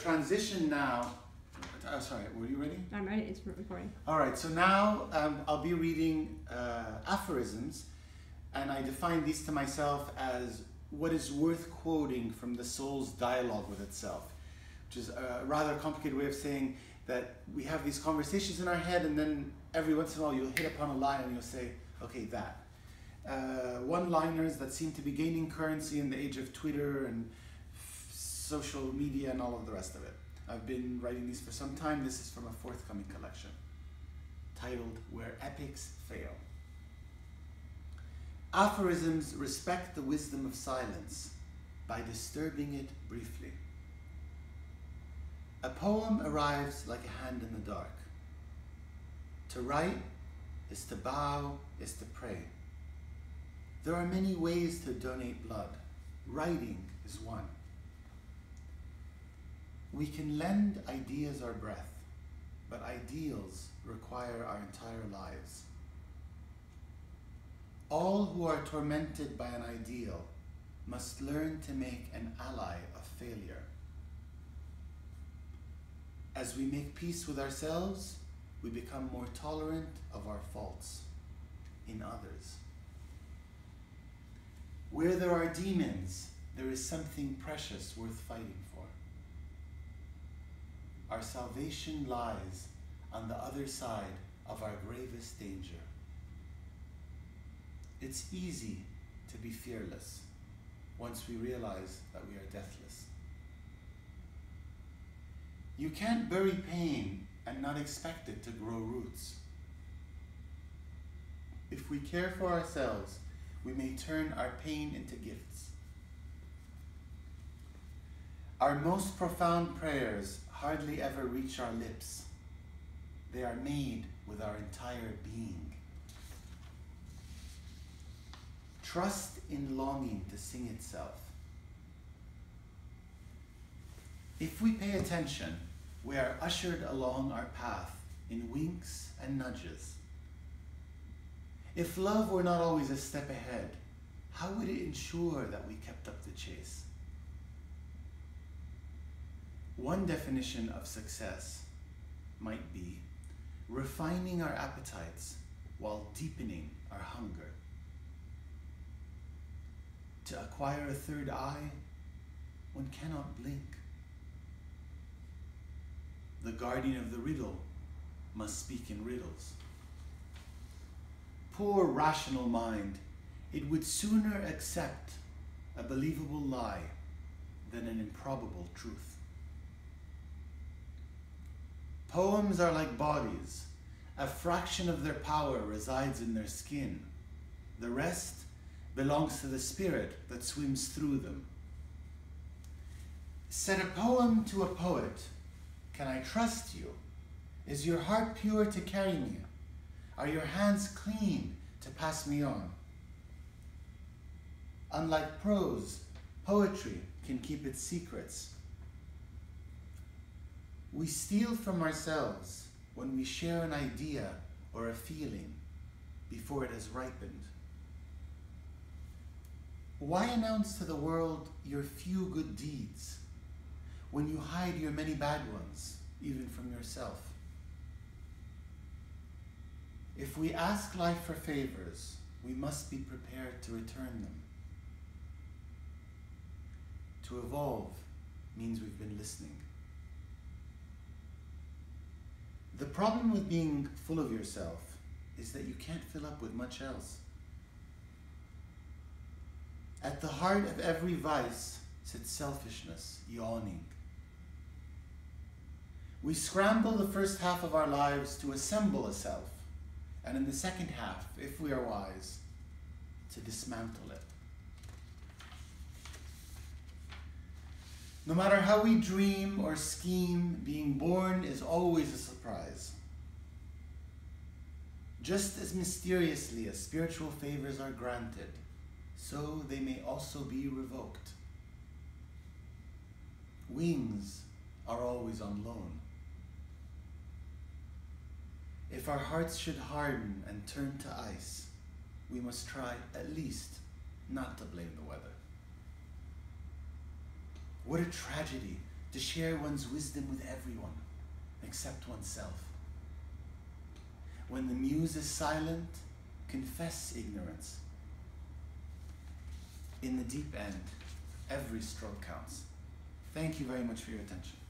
transition now. Sorry, were you ready? I'm ready. It's recording. All right, so now I'll be reading aphorisms, and I define these to myself as what is worth quoting from the soul's dialogue with itself, which is a rather complicated way of saying that we have these conversations in our head, and then every once in a while you'll hit upon a line and you'll say, okay, that. One-liners that seem to be gaining currency in the age of Twitter and social media and all of the rest of it. I've been writing these for some time. This is from a forthcoming collection titled Where Epics Fail. Aphorisms respect the wisdom of silence by disturbing it briefly. A poem arrives like a hand in the dark. To write is to bow, is to pray. There are many ways to donate blood. Writing is one. We can lend ideas our breath, but ideals require our entire lives. All who are tormented by an ideal must learn to make an ally of failure. As we make peace with ourselves, we become more tolerant of our faults in others. Where there are demons, there is something precious worth fighting for. Our salvation lies on the other side of our gravest danger. It's easy to be fearless once we realize that we are deathless. You can't bury pain and not expect it to grow roots. If we care for ourselves, we may turn our pain into gifts. Our most profound prayers hardly ever reach our lips. They are made with our entire being. Trust in longing to sing itself. If we pay attention, we are ushered along our path in winks and nudges. If love were not always a step ahead, how would it ensure that we kept up the chase? One definition of success might be refining our appetites while deepening our hunger. To acquire a third eye, one cannot blink. The guardian of the riddle must speak in riddles. Poor rational mind, it would sooner accept a believable lie than an improbable truth. Poems are like bodies. A fraction of their power resides in their skin. The rest belongs to the spirit that swims through them. Said a poem to a poet, "Can I trust you? Is your heart pure to carry me? Are your hands clean to pass me on?" Unlike prose, poetry can keep its secrets. We steal from ourselves when we share an idea or a feeling before it has ripened. Why announce to the world your few good deeds when you hide your many bad ones, even from yourself? If we ask life for favors, we must be prepared to return them. To evolve means we've been listening. The problem with being full of yourself is that you can't fill up with much else. At the heart of every vice sits selfishness, yawning. We scramble the first half of our lives to assemble a self, and in the second half, if we are wise, to dismantle it. No matter how we dream or scheme, being born is always a surprise. Just as mysteriously as spiritual favors are granted, so they may also be revoked. Wings are always on loan. If our hearts should harden and turn to ice, we must try at least not to blame the weather. What a tragedy to share one's wisdom with everyone except oneself. When the muse is silent, confess ignorance. In the deep end, every stroke counts. Thank you very much for your attention.